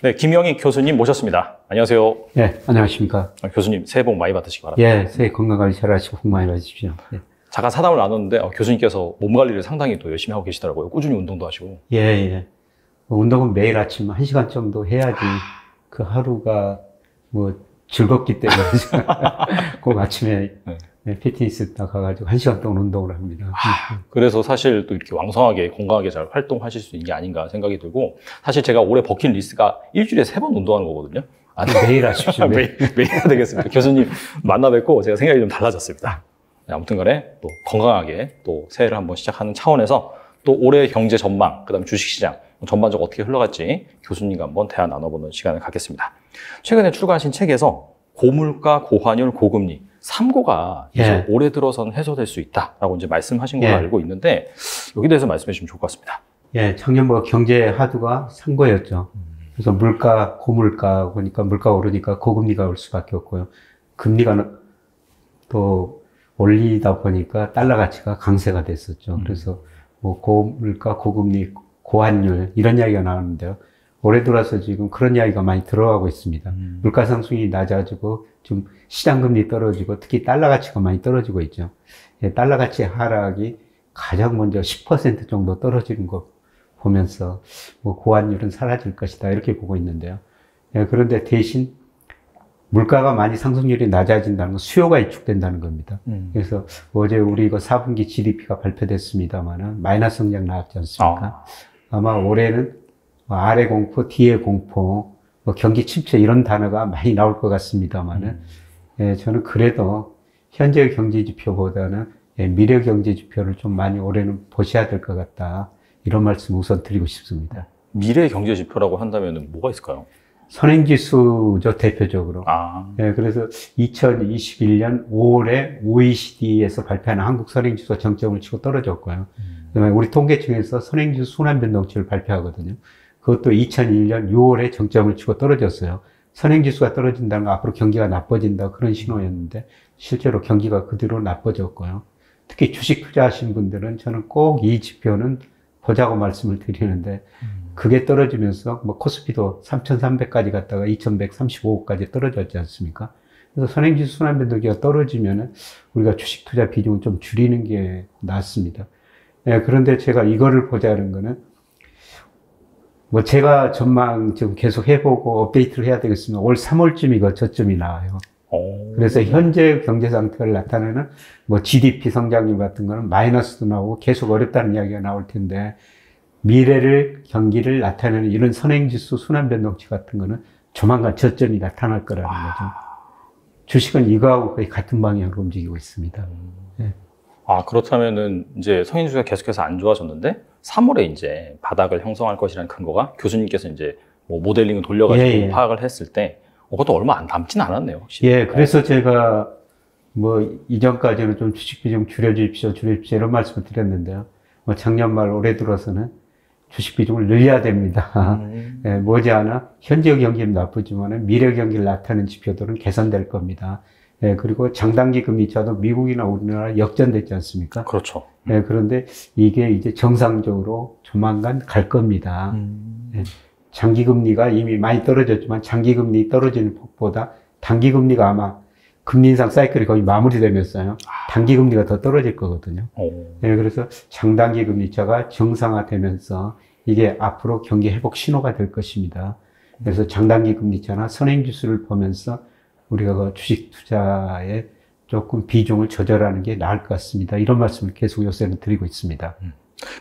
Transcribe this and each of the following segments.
네, 김영희 교수님 모셨습니다. 안녕하세요. 네, 안녕하십니까. 교수님, 새해 복 많이 받으시기 바랍니다. 예, 새해 건강관리 잘하시고 복 많이 받으십시오. 예. 잠깐 사담을 나눴는데 교수님께서 몸 관리를 상당히 또 열심히 하고 계시더라고요. 꾸준히 운동도 하시고. 예, 예. 운동은 매일 아침 1시간 정도 해야지 그 하루가 뭐 즐겁기 때문에 꼭 아침에 피트니스 딱 가가지고 1시간 동안 운동을 합니다. 그래서 사실 또 이렇게 왕성하게 건강하게 잘 활동하실 수 있는 게 아닌가 생각이 들고, 사실 제가 올해 버킷리스트가 일주일에 3번 운동하는 거거든요. 매일 하십시오. 매일 해야 되겠습니다. 교수님 만나 뵙고 제가 생각이 좀 달라졌습니다. 네, 아무튼 간에 또 건강하게 또 새해를 한번 시작하는 차원에서 또 올해 경제 전망, 그 다음 주식시장 전반적으로 어떻게 흘러갈지 교수님과 한번 대화 나눠보는 시간을 갖겠습니다. 최근에 출간하신 책에서 고물가, 고환율, 고금리 3고가 이제 올해 들어서는 해소될 수 있다라고 이제 말씀하신 걸로 알고 있는데, 여기 대해서 말씀해 주시면 좋을 것 같습니다. 예, 작년부터 경제 하두가 3고였죠. 그래서 물가, 고물가 보니까 물가가 오르니까 고금리가 올 수밖에 없고요. 금리가 또 올리다 보니까 달러 가치가 강세가 됐었죠. 그래서 뭐 고물가, 고금리, 고환율 이런 이야기가 나오는데요. 올해 들어서 지금 그런 이야기가 많이 들어가고 있습니다. 물가 상승이 낮아지고 좀 시장 금리 떨어지고 특히 달러 가치가 많이 떨어지고 있죠. 예, 달러 가치의 하락이 가장 먼저 10% 정도 떨어지는 거 보면서 뭐 고환율은 사라질 것이다 이렇게 보고 있는데요. 예, 그런데 대신 물가가 많이 상승률이 낮아진다는 건 수요가 위축된다는 겁니다. 그래서 어제 우리 이거 4분기 GDP가 발표됐습니다만은 마이너스 성장 나왔지 않습니까? 아마 올해는 아래 공포, 뒤에 공포, 뭐 경기 침체 이런 단어가 많이 나올 것 같습니다만은 예, 저는 그래도 현재의 경제 지표보다는 미래 경제 지표를 좀 많이 올해는 보셔야 될 것 같다. 이런 말씀 우선 드리고 싶습니다. 미래 경제 지표라고 한다면 뭐가 있을까요? 선행지수죠, 대표적으로. 예, 그래서 2021년 5월에 OECD에서 발표하는 한국 선행지수가 정점을 치고 떨어졌고요. 그다음에 우리 통계청에서 선행지수 순환변동치를 발표하거든요. 그것도 2001년 6월에 정점을 치고 떨어졌어요. 선행지수가 떨어진다는 건 앞으로 경기가 나빠진다 그런 신호였는데 실제로 경기가 그대로 나빠졌고요. 특히 주식 투자하신 분들은 저는 꼭 이 지표는 보자고 말씀을 드리는데 그게 떨어지면서 뭐 코스피도 3,300까지 갔다가 2,135까지 떨어졌지 않습니까? 그래서 선행지수 순환변동치가 떨어지면은 우리가 주식 투자 비중을 좀 줄이는 게 낫습니다. 예, 그런데 제가 이거를 보자는 거는 뭐 제가 전망 지금 계속 해보고 업데이트를 해야 되겠습니다. 올 3월쯤 이거 저점이 나와요. 그래서 현재 경제 상태를 나타내는 뭐 GDP 성장률 같은 거는 마이너스도 나오고 계속 어렵다는 이야기가 나올 텐데 미래를 경기를 나타내는 이런 선행지수 순환변동치 같은 거는 조만간 저점이 나타날 거라는 거죠. 주식은 이거하고 거의 같은 방향으로 움직이고 있습니다. 네. 그렇다면은 이제 선행지수가 계속해서 안 좋아졌는데 3월에 이제 바닥을 형성할 것이라는 근거가 교수님께서 이제 뭐 모델링을 돌려가지고 파악을 했을 때 그것도 얼마 안 남진 않았네요, 확실히. 예, 그래서 제가 뭐 이전까지는 좀 주식 비중 줄여주십시오 이런 말씀을 드렸는데요. 뭐 작년 말 올해 들어서는 주식 비중을 늘려야 됩니다. 예, 머지않아 현재 경기는 나쁘지만 미래 경기를 나타내는 지표들은 개선될 겁니다. 예, 그리고 장단기 금리차도 미국이나 우리나라 역전됐지 않습니까? 그렇죠. 예, 그런데 이게 이제 정상적으로 조만간 갈 겁니다. 예, 장기 금리가 이미 많이 떨어졌지만 장기 금리 떨어지는 폭보다 단기 금리가 아마 금리 인상 사이클이 거의 마무리되면서요. 단기 금리가 더 떨어질 거거든요. 예, 그래서 장단기 금리차가 정상화되면서 이게 앞으로 경기 회복 신호가 될 것입니다. 그래서 장단기 금리차나 선행지수를 보면서 우리가 그 주식 투자에 조금 비중을 조절하는 게 나을 것 같습니다. 이런 말씀을 계속 요새는 드리고 있습니다.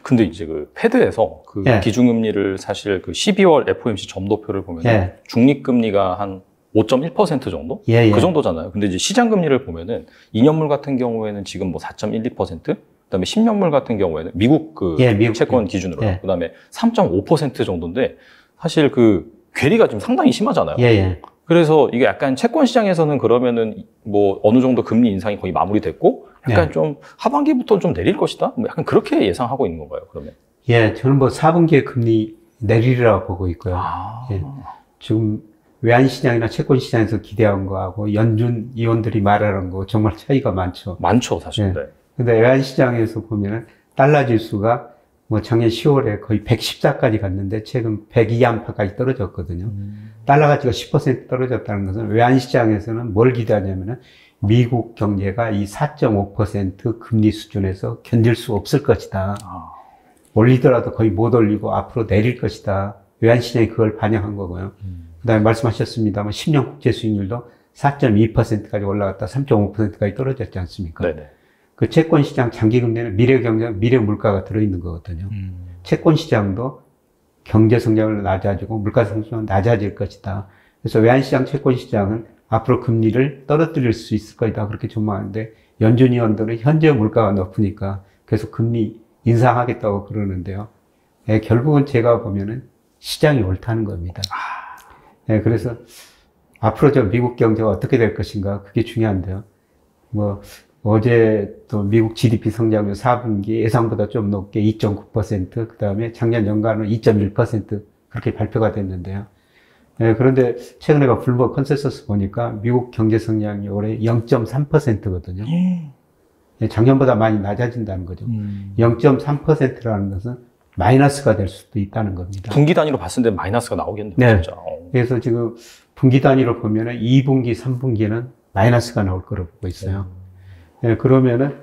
근데 이제 그 패드에서 그 기준금리를 사실 그 12월 FOMC 점도표를 보면 중립금리가 한 5.1% 정도? 그 정도잖아요. 근데 이제 시장금리를 보면은 2년물 같은 경우에는 지금 뭐 4.12%? 그다음에 10년물 같은 경우에는 미국 미국 채권 기준으로 그다음에 3.5% 정도인데 사실 그 괴리가 좀 상당히 심하잖아요. 그래서 이게 약간 채권 시장에서는 그러면은 뭐 어느 정도 금리 인상이 거의 마무리됐고 약간 좀 하반기부터 좀 내릴 것이다? 뭐 약간 그렇게 예상하고 있는 건가요, 그러면? 예, 저는 뭐 4분기에 금리 내리리라고 보고 있고요. 예, 지금 외환시장이나 채권시장에서 기대한 거하고 연준 위원들이 말하는 거 정말 차이가 많죠. 많죠, 사실. 예. 근데 외환시장에서 보면은 달러 지수가 뭐 작년 10월에 거의 114까지 갔는데 최근 102안팎까지 떨어졌거든요. 달러 가치가 10% 떨어졌다는 것은 외환시장에서는 뭘 기대하냐면은 미국 경제가 이 4.5% 금리 수준에서 견딜 수 없을 것이다. 올리더라도 거의 못 올리고 앞으로 내릴 것이다. 외환시장이 그걸 반영한 거고요. 그 다음에 말씀하셨습니다만 10년 국제 수익률도 4.2%까지 올라갔다 3.5%까지 떨어졌지 않습니까? 네네. 그 채권시장 장기금리는 미래 경제, 미래 물가가 들어있는 거거든요. 채권시장도 경제 성장을 낮아지고 물가 상승은 낮아질 것이다. 그래서 외환시장 채권시장은 앞으로 금리를 떨어뜨릴 수 있을 거다. 그렇게 전망하는데 연준 위원들은 현재 물가가 높으니까 계속 금리 인상하겠다고 그러는데요. 결국은 제가 보면은 시장이 옳다는 겁니다. 그래서 앞으로 저 미국 경제가 어떻게 될 것인가 그게 중요한데요. 뭐 어제 또 미국 GDP 성장률 4분기 예상보다 좀 높게 2.9%, 그 다음에 작년 연간은 2.1% 그렇게 발표가 됐는데요. 그런데 최근에 블룸버그 컨센서스 보니까 미국 경제 성장이 올해 0.3%거든요. 작년보다 많이 낮아진다는 거죠. 0.3%라는 것은 마이너스가 될 수도 있다는 겁니다. 분기 단위로 봤을 때 마이너스가 나오겠네요. 네. 진짜. 그래서 지금 분기 단위로 보면은 2분기, 3분기는 마이너스가 나올 거로 보고 있어요. 그러면은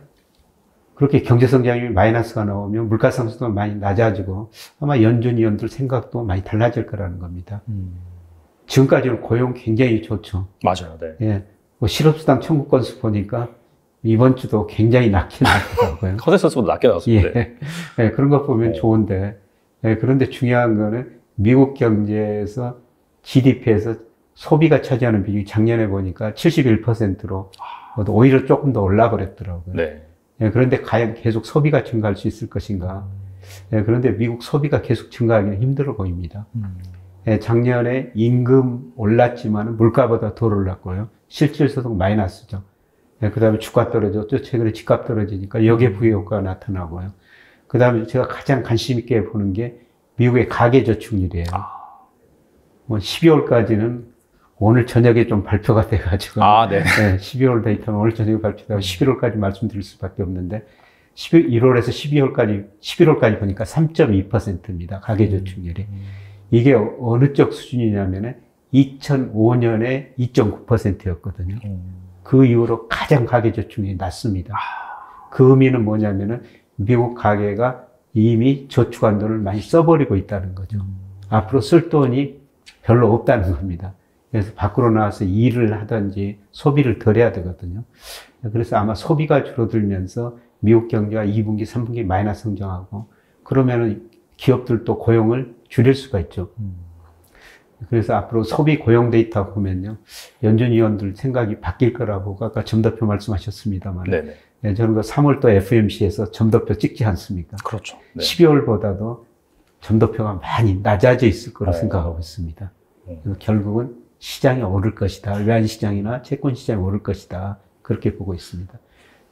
그렇게 경제 성장률이 마이너스가 나오면 물가 상승도 많이 낮아지고 아마 연준 위원들 생각도 많이 달라질 거라는 겁니다. 지금까지는 고용 굉장히 좋죠. 맞아요. 네. 예. 뭐 실업수당 청구 건수 보니까 이번 주도 굉장히 낮게 나왔더라고요. 컨센서스보다 낮게 나왔습니다. 예. 예. 그런 거 보면 좋은데, 예. 그런데 중요한 거는 미국 경제에서 GDP에서 소비가 차지하는 비중이 작년에 보니까 71%로 오히려 조금 더 올라 버렸더라고요. 네. 예. 그런데 과연 계속 소비가 증가할 수 있을 것인가? 예. 그런데 미국 소비가 계속 증가하기는 힘들어 보입니다. 예. 작년에 임금 올랐지만 물가보다 덜 올랐고요. 실질소득 마이너스죠. 네, 그 다음에 주가 떨어졌죠. 최근에 집값 떨어지니까 역의 부효과가 나타나고요. 그 다음에 제가 가장 관심 있게 보는 게 미국의 가계저축률이에요. 뭐 12월까지는 오늘 저녁에 좀 발표가 돼가지고. 네. 네, 12월 데이터는 오늘 저녁에 발표되고 11월까지 말씀드릴 수밖에 없는데 1월에서 11월까지 보니까 3.2%입니다. 가계저축률이. 이게 어느 쪽 수준이냐면은 2005년에 2.9%였거든요. 그 이후로 가장 가계저축률이 낮습니다. 그 의미는 뭐냐면은 미국 가계가 이미 저축한 돈을 많이 써버리고 있다는 거죠. 앞으로 쓸 돈이 별로 없다는 겁니다. 그래서 밖으로 나와서 일을 하든지 소비를 덜 해야 되거든요. 그래서 아마 소비가 줄어들면서 미국 경제가 2분기, 3분기 마이너스 성장하고 그러면은 기업들도 고용을 줄일 수가 있죠. 그래서 앞으로 소비 고용 데이터 보면요. 연준 위원들 생각이 바뀔 거라고 아까 점도표 말씀하셨습니다만. 네네. 네, 저는 그 3월 또 FMC에서 점도표 찍지 않습니까? 그렇죠. 네. 12월보다도 점도표가 많이 낮아져 있을 거로 생각하고 있습니다. 그래서 결국은 시장이 오를 것이다. 외환시장이나 채권시장이 오를 것이다. 그렇게 보고 있습니다.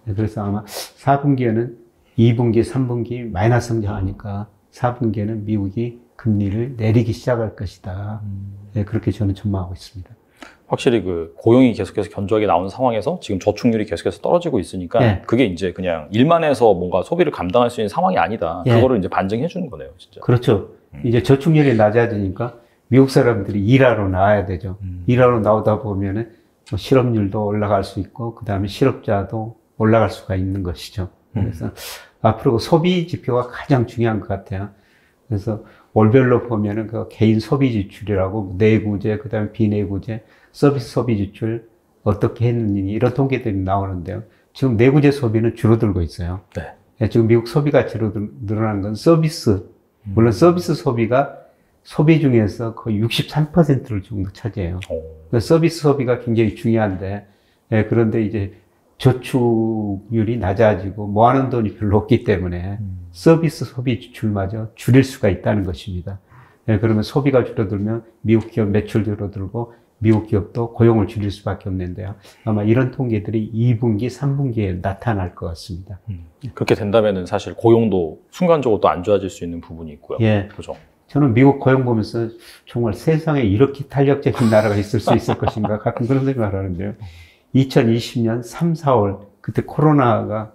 네, 그래서 아마 4분기에는 2분기, 3분기 마이너스 성장하니까 4분기에는 미국이 금리를 내리기 시작할 것이다. 네, 그렇게 저는 전망하고 있습니다. 확실히 그 고용이 계속해서 견조하게 나오는 상황에서 지금 저축률이 계속해서 떨어지고 있으니까 네. 그게 이제 그냥 일만 해서 뭔가 소비를 감당할 수 있는 상황이 아니다. 네. 그거를 이제 반증해 주는 거네요, 진짜. 그렇죠. 이제 저축률이 낮아지니까 미국 사람들이 일하러 나와야 되죠. 일하러 나오다 보면은 뭐 실업률도 올라갈 수 있고, 그 다음에 실업자도 올라갈 수가 있는 것이죠. 그래서 앞으로 소비 지표가 가장 중요한 것 같아요. 그래서 월별로 보면은 그 개인 소비 지출이라고 내구재, 그 다음에 비내구재, 서비스 소비 지출 어떻게 했느니 이런 통계들이 나오는데요. 지금 내구재 소비는 줄어들고 있어요. 네. 지금 미국 소비가 늘어나는 건 서비스, 물론 서비스 소비가 소비 중에서 거의 63%를 정도 차지해요. 서비스 소비가 굉장히 중요한데, 네, 그런데 이제 저축률이 낮아지고 모아놓은 돈이 별로 없기 때문에 서비스 소비 지출마저 줄일 수가 있다는 것입니다. 네, 그러면 소비가 줄어들면 미국 기업 매출 줄어들고 미국 기업도 고용을 줄일 수밖에 없는데요. 아마 이런 통계들이 2분기, 3분기에 나타날 것 같습니다. 그렇게 된다면은 사실 고용도 순간적으로 또 안 좋아질 수 있는 부분이 있고요. 예. 그죠? 저는 미국 고용 보면서 정말 세상에 이렇게 탄력적인 나라가 있을 수 있을 것인가 가끔 그런 생각을 하는데요. 2020년 3, 4월 그때 코로나가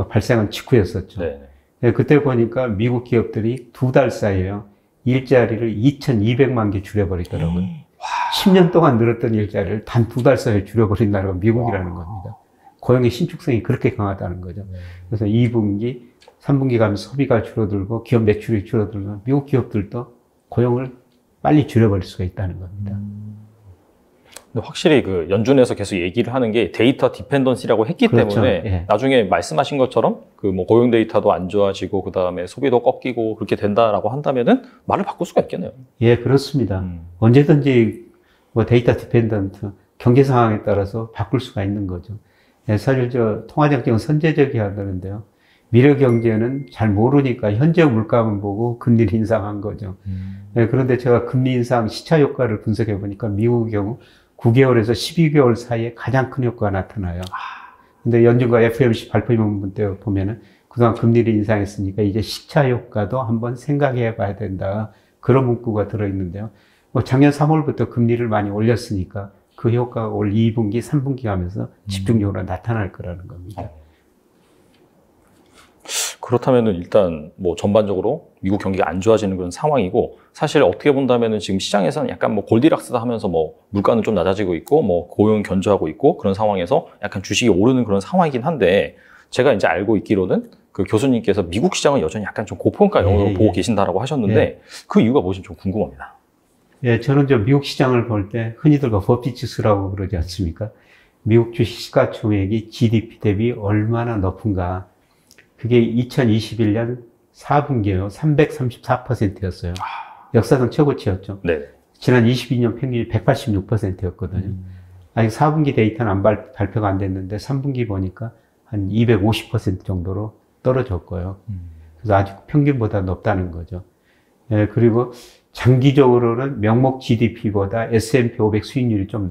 발생한 직후였었죠. 네. 예, 그때 보니까 미국 기업들이 2달 사이에요. 일자리를 2,200만 개 줄여버리더라고요. 10년 동안 늘었던 일자리를 단 2달 사이에 줄여버린 나라가 미국이라는 겁니다. 고용의 신축성이 그렇게 강하다는 거죠. 그래서 2분기, 3분기 가면 소비가 줄어들고 기업 매출이 줄어들면 미국 기업들도 고용을 빨리 줄여버릴 수가 있다는 겁니다. 근데 확실히 그 연준에서 계속 얘기를 하는 게 데이터 디펜던시라고 했기 그렇죠. 때문에 예. 나중에 말씀하신 것처럼 그 뭐 고용 데이터도 안 좋아지고 그 다음에 소비도 꺾이고 그렇게 된다라고 한다면은 말을 바꿀 수가 있겠네요. 예, 그렇습니다. 언제든지 뭐 데이터 디펜던트 경제 상황에 따라서 바꿀 수가 있는 거죠. 예, 사실 저 통화정책은 선제적이어야 하는데요. 미래 경제는 잘 모르니까 현재 물가만 보고 금리를 인상한 거죠. 예, 그런데 제가 금리 인상 시차 효과를 분석해 보니까 미국의 경우 9개월에서 12개월 사이에 가장 큰 효과가 나타나요. 근데 연준과 FOMC 발표문 때 보면은 그동안 금리를 인상했으니까 이제 시차 효과도 한번 생각해 봐야 된다. 그런 문구가 들어있는데요. 뭐 작년 3월부터 금리를 많이 올렸으니까 그 효과가 올 2분기, 3분기 가면서 집중적으로 나타날 거라는 겁니다. 그렇다면은 일단 뭐 전반적으로 미국 경기가 안 좋아지는 그런 상황이고, 사실 어떻게 본다면은 지금 시장에서는 약간 뭐 골디락스다 하면서 뭐 물가는 좀 낮아지고 있고 뭐 고용 견조하고 있고 그런 상황에서 약간 주식이 오르는 그런 상황이긴 한데, 제가 이제 알고 있기로는 그 교수님께서 미국 시장은 여전히 약간 좀 고평가형으로 보고 계신다라고 하셨는데 그 이유가 무엇인지 좀 궁금합니다. 예, 저는 저 미국 시장을 볼 때 흔히들 버핏 지수라고 그러지 않습니까? 미국 주식 시가총액이 GDP 대비 얼마나 높은가. 그게 2021년 4분기에요. 334%였어요. 역사상 최고치였죠. 네. 지난 22년 평균이 186%였거든요. 아직 4분기 데이터는 발표가 안 됐는데 3분기 보니까 한 250% 정도로 떨어졌고요. 그래서 아직 평균보다 높다는 거죠. 예, 그리고 장기적으로는 명목 GDP보다 S&P 500 수익률이 좀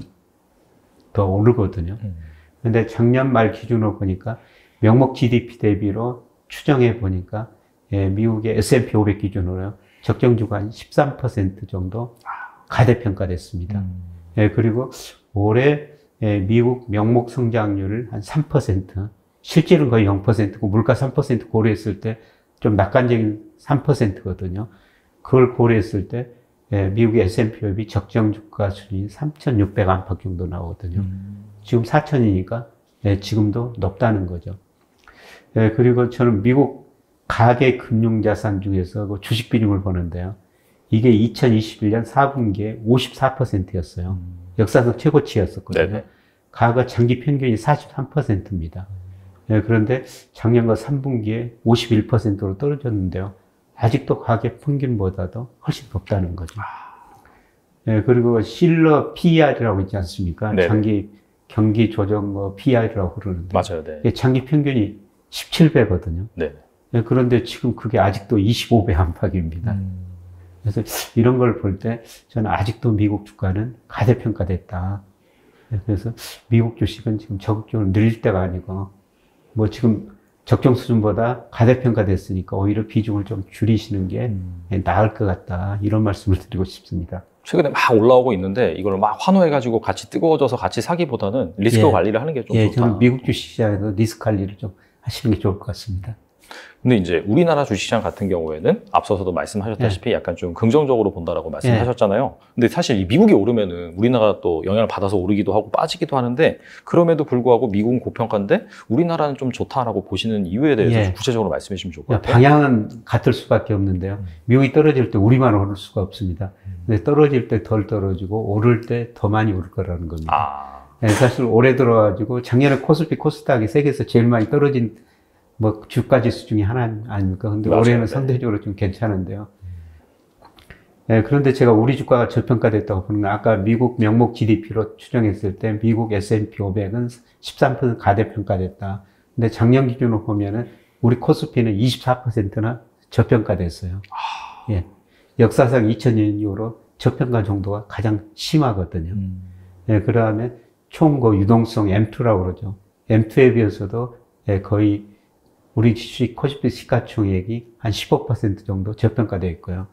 더 오르거든요. 근데 작년 말 기준으로 보니까 명목 GDP 대비로 추정해 보니까 예, 미국의 S&P 500 기준으로요. 적정주가 한 13% 정도 가대평가됐습니다. 예, 그리고 올해 예, 미국 명목 성장률을 한 3%, 실질은 거의 0%고 물가 3% 고려했을 때 좀 낙관적인 3%거든요. 그걸 고려했을 때 예, 미국의 S&P 500이 적정주가 수준이 3,600 안팎 정도 나오거든요. 지금 4,000이니까 예, 지금도 높다는 거죠. 예, 그리고 저는 미국 가계 금융자산 중에서 그 주식 비중을 보는데요. 이게 2021년 4분기에 54%였어요. 역사상 최고치였었거든요. 네네. 가가 장기 평균이 43%입니다. 예, 그런데 작년과 3분기에 51%로 떨어졌는데요. 아직도 가계 평균보다도 훨씬 높다는 거죠. 예, 그리고 실러 PER이라고 있지 않습니까? 네네. 장기 경기 조정 PER이라고 그러는데. 맞아요. 네. 예, 장기 평균이 17배거든요. 네. 예, 그런데 지금 그게 아직도 25배 안팎입니다. 그래서 이런 걸 볼 때 저는 아직도 미국 주가는 가대평가됐다. 예, 그래서 미국 주식은 지금 적극적으로 늘릴 때가 아니고 뭐 지금 적정 수준보다 가대평가됐으니까 오히려 비중을 좀 줄이시는 게 나을 것 같다. 이런 말씀을 드리고 싶습니다. 최근에 막 올라오고 있는데 이걸 막 환호해가지고 같이 뜨거워져서 같이 사기보다는 리스크 예. 관리를 하는 게 좀 좋다. 저는 미국 주식시장에서 리스크 관리를 좀 하시는 게 좋을 것 같습니다. 근데 이제 우리나라 주식시장 같은 경우에는 앞서서도 말씀하셨다시피 약간 좀 긍정적으로 본다라고 말씀하셨잖아요. 근데 사실 이 미국이 오르면은 우리나라 또 영향을 받아서 오르기도 하고 빠지기도 하는데, 그럼에도 불구하고 미국은 고평가인데 우리나라는 좀 좋다라고 보시는 이유에 대해서 좀 구체적으로 말씀해 주시면 좋을 것 같아요. 방향은 같을 수밖에 없는데요. 미국이 떨어질 때 우리만 오를 수가 없습니다. 근데 떨어질 때 덜 떨어지고 오를 때 더 많이 오를 거라는 겁니다. 사실 올해 들어가지고 작년에 코스피 코스닥이 세계에서 제일 많이 떨어진 뭐 주가 지수 중에 하나 아닙니까? 근데 맞아요. 올해는 상대적으로 좀 괜찮은데요. 네, 그런데 제가 우리 주가가 저평가됐다고 보는 건 아까 미국 명목 GDP로 추정했을 때 미국 S&P 500은 13% 가대평가됐다. 근데 작년 기준으로 보면은 우리 코스피는 24%나 저평가됐어요. 예. 역사상 2000년 이후로 저평가 정도가 가장 심하거든요. 예, 그 다음에 총 그 유동성 M2라고 그러죠. M2에 비해서도 예, 거의 우리 주식 코스피 시가총액이 한 15% 정도 저평가되어 있고요.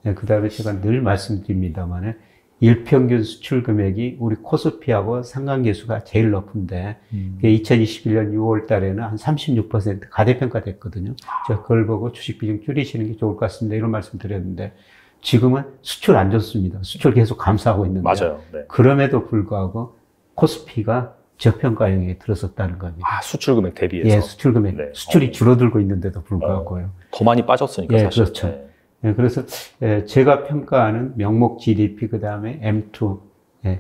예, 그 다음에 제가 늘 말씀드립니다만 일평균 수출 금액이 우리 코스피하고 상관계수가 제일 높은데 2021년 6월 달에는 한 36% 가대평가됐거든요. 제가 그걸 보고 주식 비중 줄이시는 게 좋을 것 같습니다. 이런 말씀 드렸는데 지금은 수출 안 좋습니다. 수출 계속 감소하고 있는데 맞아요. 네. 그럼에도 불구하고 코스피가 저평가 영역에 들어섰다는 겁니다. 아, 수출 금액 대비해서? 예, 수출 금액. 네. 수출이 줄어들고 있는데도 불구하고요. 더 많이 빠졌으니까 예, 사실. 그렇죠. 네. 예, 그래서 제가 평가하는 명목 GDP 그 다음에 M2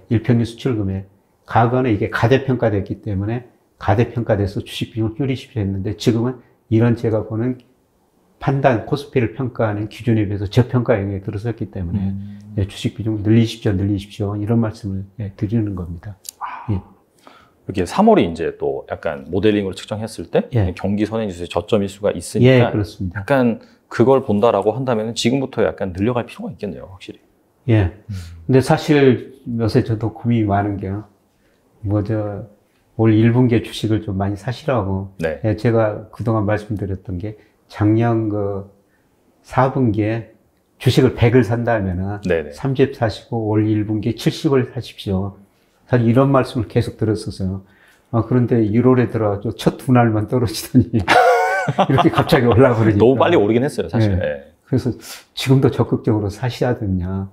일평균 수출 금액 과거는 이게 가대평가됐기 때문에 가대평가돼서 주식 비중을 줄이십시오 했는데 지금은 이런 제가 보는 판단 코스피를 평가하는 기준에 비해서 저평가 영역에 들어섰기 때문에 주식 비중을 늘리십시오 이런 말씀을 드리는 겁니다. 예. 이게 3월이 이제 또 약간 모델링으로 측정했을 때 경기 선행지수의 저점일 수가 있으니까 예, 그렇습니다. 약간 그걸 본다라고 한다면 지금부터 약간 늘려갈 필요가 있겠네요, 확실히. 예. 근데 사실 요새 저도 고민이 많은 게요. 올 1분기에 주식을 좀 많이 사시라고. 네. 예, 제가 그동안 말씀드렸던 게 작년 4분기에 주식을 100을 산다면은 30 사시고 올 1분기에 70을 사십시오. 사실 이런 말씀을 계속 들었었어요. 그런데 1월에 들어가지고 첫 두 날만 떨어지더니 이렇게 갑자기 올라버리니까. 너무 빨리 오르긴 했어요, 사실. 네. 그래서 지금도 적극적으로 사셔야 되냐.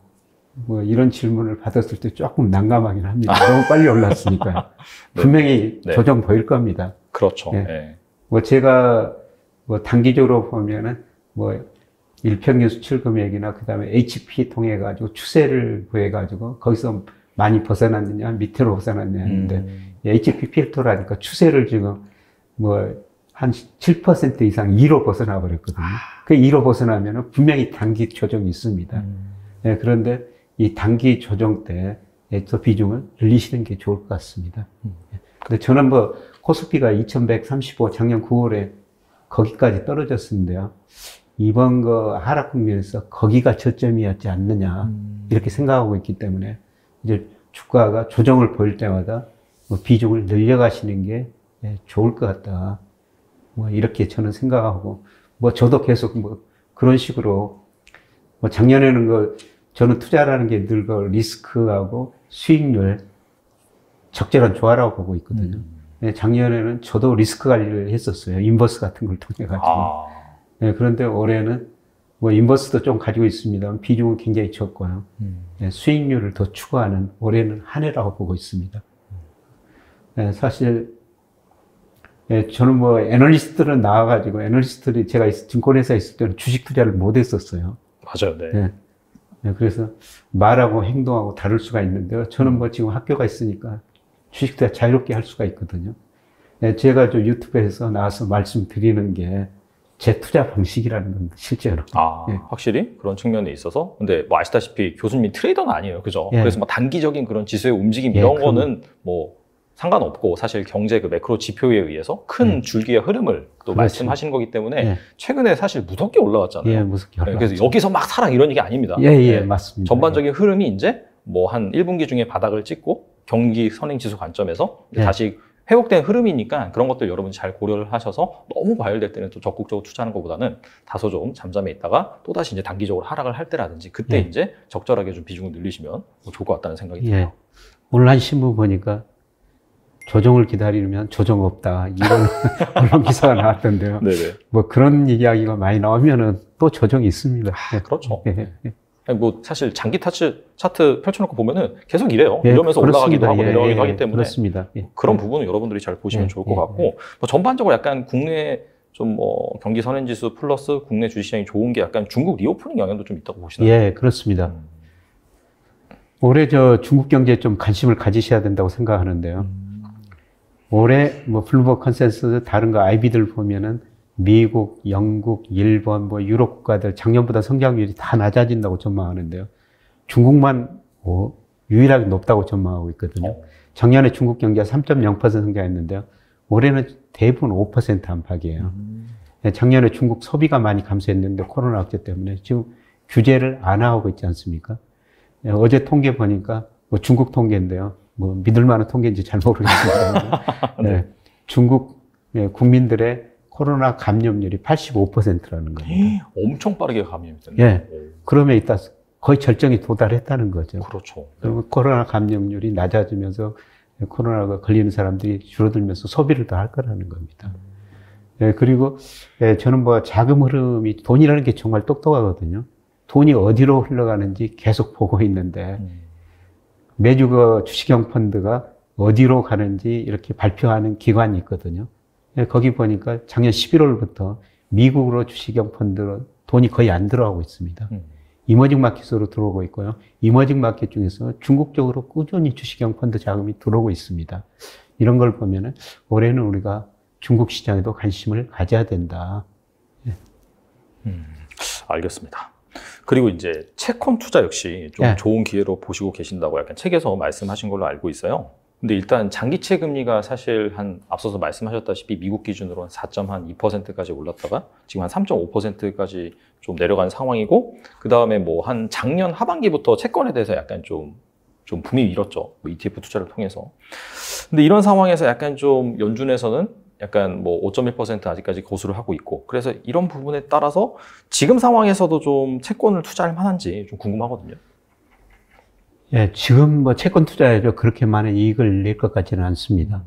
이런 질문을 받았을 때 조금 난감하긴 합니다. 너무 빨리 올랐으니까요. 네. 분명히 조정 보일 겁니다. 그렇죠. 네. 제가 단기적으로 보면은 일평균 수출 금액이나 그 다음에 HP 통해 가지고 추세를 구해 가지고 거기서 많이 벗어났느냐, 밑으로 벗어났느냐 하는데 HP 필터라니까 추세를 지금 한 7% 이상 2로 벗어나 버렸거든요. 그 2로 벗어나면 분명히 단기 조정이 있습니다. 네, 그런데 이 단기 조정 때 더 비중을 늘리시는 게 좋을 것 같습니다. 근데 저는 코스피가 2135 작년 9월에 거기까지 떨어졌었는데요. 이번 하락 국면에서 거기가 저점이었지 않느냐 이렇게 생각하고 있기 때문에 이제 주가가 조정을 보일 때마다 비중을 늘려가시는 게 좋을 것 같다. 이렇게 저는 생각하고, 저도 계속 그런 식으로, 작년에는 저는 투자라는 게 늘 리스크하고 수익률 적절한 조화라고 보고 있거든요. 작년에는 저도 리스크 관리를 했었어요. 인버스 같은 걸 통해가지고. 그런데 올해는 인버스도 좀 가지고 있습니다. 비중은 굉장히 적고요. 수익률을 더 추구하는 올해는 한 해라고 보고 있습니다. 사실, 저는 애널리스트들은 나와가지고, 애널리스트들이 제가 증권회사에 있을 때는 주식 투자를 못 했었어요. 맞아요, 네. 그래서 말하고 행동하고 다를 수가 있는데요. 저는 지금 학교가 있으니까 주식 투자 자유롭게 할 수가 있거든요. 제가 좀 유튜브에서 나와서 말씀드리는 게 제 투자 방식이라는 겁니다, 실제로. 확실히 그런 측면에 있어서. 근데 아시다시피 교수님이 트레이더는 아니에요, 그죠? 그래서 단기적인 그런 지수의 움직임 이런 거는 상관없고 사실 경제 매크로 지표에 의해서 큰 줄기의 흐름을 또 그렇죠. 말씀하시는 거기 때문에 최근에 사실 무섭게 올라왔잖아요. 무섭게 올라왔죠. 그래서 여기서 막 사라 이런 얘기 아닙니다. 맞습니다. 전반적인 흐름이 이제 한 1분기 중에 바닥을 찍고 경기 선행지수 관점에서 다시 회복된 흐름이니까 그런 것들 여러분이 잘 고려를 하셔서 너무 과열될 때는 또 적극적으로 투자하는 것보다는 다소 좀 잠잠해 있다가 또다시 이제 단기적으로 하락을 할 때라든지 그때 이제 적절하게 좀 비중을 늘리시면 좋을 것 같다는 생각이 들어요. 오늘 한 신문 보니까 조정을 기다리면 조정 없다. 이런 언론 기사가 나왔던데요. 네네. 그런 이야기가 많이 나오면은 또 조정이 있습니다. 그렇죠. 사실 장기 차트 펼쳐놓고 보면은 계속 이래요. 이러면서 올라가기도 하고 내려가기도 하기 때문에. 그렇습니다. 그런 부분은 여러분들이 잘 보시면 좋을 것 같고, 전반적으로 약간 국내 경기 선행지수 플러스 국내 주식시장이 좋은 게 약간 중국 리오프닝 영향도 좀 있다고 보시나요? 그렇습니다. 올해 중국 경제에 좀 관심을 가지셔야 된다고 생각하는데요. 올해 블룸버그 컨센서스 다른 IB들 보면은 미국, 영국, 일본, 유럽 국가들 작년보다 성장률이 다 낮아진다고 전망하는데요. 중국만 유일하게 높다고 전망하고 있거든요. 작년에 중국 경제가 3.0% 성장했는데요. 올해는 대부분 5% 안팎이에요. 작년에 중국 소비가 많이 감소했는데 코로나 악재 때문에 지금 규제를 안 하고 있지 않습니까? 어제 통계 보니까 중국 통계인데요. 믿을 만한 통계인지 잘 모르겠습니다. 중국 국민들의 코로나 감염률이 85%라는 겁니다. 엄청 빠르게 감염이 됐네요. 그러면 이따 거의 절정에 도달했다는 거죠. 그렇죠. 그리고 코로나 감염률이 낮아지면서 코로나가 걸리는 사람들이 줄어들면서 소비를 더 할 거라는 겁니다. 그리고 저는 뭐 자금 흐름이, 돈이라는 게 정말 똑똑하거든요. 돈이 어디로 흘러가는지 계속 보고 있는데 매주 그 주식형 펀드가 어디로 가는지 이렇게 발표하는 기관이 있거든요. 거기 보니까 작년 11월부터 미국으로 주식형 펀드로 돈이 거의 안 들어가고 있습니다. 이머징 마켓으로 들어오고 있고요. 이머징 마켓 중에서 중국 쪽으로 꾸준히 주식형 펀드 자금이 들어오고 있습니다. 이런 걸 보면은 올해는 우리가 중국 시장에도 관심을 가져야 된다. 알겠습니다. 그리고 이제 채권 투자 역시 좀 좋은 기회로 보시고 계신다고 약간 책에서 말씀하신 걸로 알고 있어요. 근데 일단 장기채 금리가 사실 앞서서 말씀하셨다시피 미국 기준으로 한 4.2%까지 올랐다가 지금 한 3.5%까지 좀 내려간 상황이고, 그 다음에 뭐 한 작년 하반기부터 채권에 대해서 약간 좀 붐이 일었죠. 뭐 ETF 투자를 통해서. 근데 이런 상황에서 약간 좀 연준에서는 약간 뭐 5.1% 아직까지 고수를 하고 있고, 그래서 이런 부분에 따라서 지금 상황에서도 좀 채권을 투자할 만한지 좀 궁금하거든요. 예, 지금 뭐 채권 투자에도 그렇게 많은 이익을 낼 것 같지는 않습니다.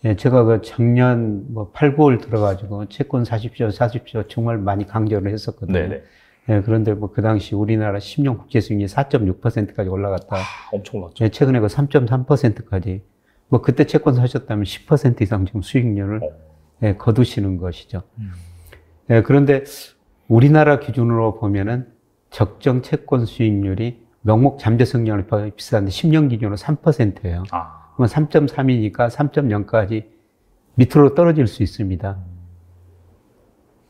예, 제가 그 작년 뭐 8, 9월 들어가지고 채권 사십시오 정말 많이 강조를 했었거든요. 네네. 예, 그런데 뭐 그 당시 우리나라 10년 국채 수익률이 4.6%까지 올라갔다. 엄청 올랐죠. 예, 최근에 그 3.3%까지. 뭐 그때 채권 사셨다면 10% 이상 지금 수익률을 예, 거두시는 것이죠. 예, 그런데 우리나라 기준으로 보면은 적정 채권 수익률이 명목 잠재성량을 비슷한데 10년 기준으로 3%예요. 그러면 3.3이니까 3.0까지 밑으로 떨어질 수 있습니다.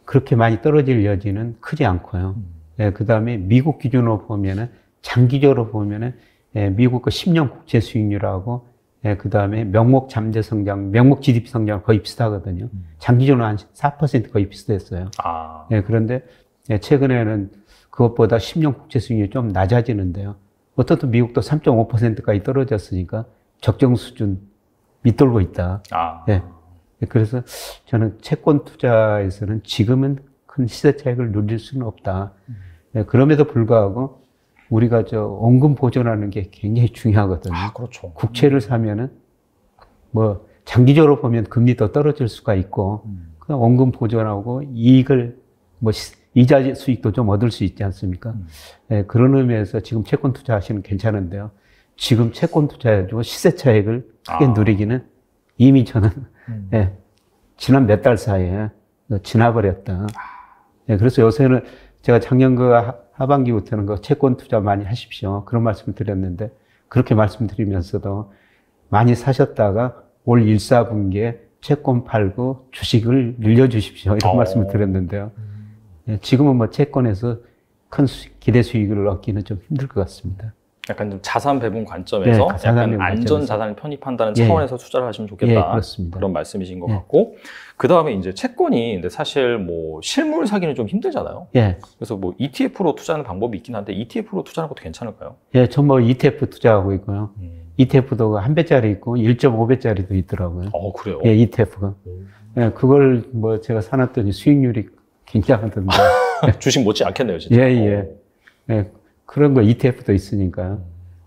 그렇게 많이 떨어질 여지는 크지 않고요. 예, 그 다음에 미국 기준으로 보면은 장기적으로 보면은 예, 미국 그 10년 국채 수익률하고 예, 그 다음에 명목 잠재 성장, 명목 GDP 성장 거의 비슷하거든요. 장기적으로 한 4% 거의 비슷했어요. 예, 그런데 예, 최근에는 그것보다 10년 국채 수익률이 좀 낮아지는데요. 어떻든 미국도 3.5%까지 떨어졌으니까 적정 수준 밑돌고 있다. 예. 그래서 저는 채권 투자에서는 지금은 큰 시세 차익을 누릴 수는 없다. 예, 그럼에도 불구하고 우리가 원금 보존하는 게 굉장히 중요하거든요. 그렇죠. 국채를 사면은 뭐 장기적으로 보면 금리도 떨어질 수가 있고 그냥 원금 보존하고 이익을 뭐 이자 수익도 좀 얻을 수 있지 않습니까? 예, 그런 의미에서 지금 채권 투자하시면 괜찮은데요. 지금 채권 투자해가지고 시세 차익을 크게 누리기는 이미 저는 예, 지난 몇 달 사이에 지나버렸다. 예, 그래서 요새는 제가 작년 그 하반기부터는 그 채권 투자 많이 하십시오. 그런 말씀을 드렸는데 그렇게 말씀드리면서도 많이 사셨다가 올 1사분기에 채권 팔고 주식을 늘려주십시오. 이런 말씀을 드렸는데요. 지금은 뭐 채권에서 큰 기대 수익을 얻기는 좀 힘들 것 같습니다. 약간 좀 자산 배분 관점에서 네, 약간 안전 자산을 편입한다는 차원에서 투자를 하시면 좋겠다. 그렇습니다. 그런 말씀이신 것 같고, 그 다음에 이제 채권이 근데 사실 뭐 실물 사기는 좀 힘들잖아요. 그래서 뭐 ETF로 투자하는 방법이 있긴 한데 ETF로 투자하는 것도 괜찮을까요? 예, 전 뭐 ETF 투자하고 있고요. ETF도 한 배짜리 있고 1.5배짜리도 있더라고요. 그래요? 예, ETF가. 예, 그걸 뭐 제가 사놨더니 수익률이 굉장하던데. 주식 못지 않겠네요, 진짜. 예. 그런 거 ETF도 있으니까요.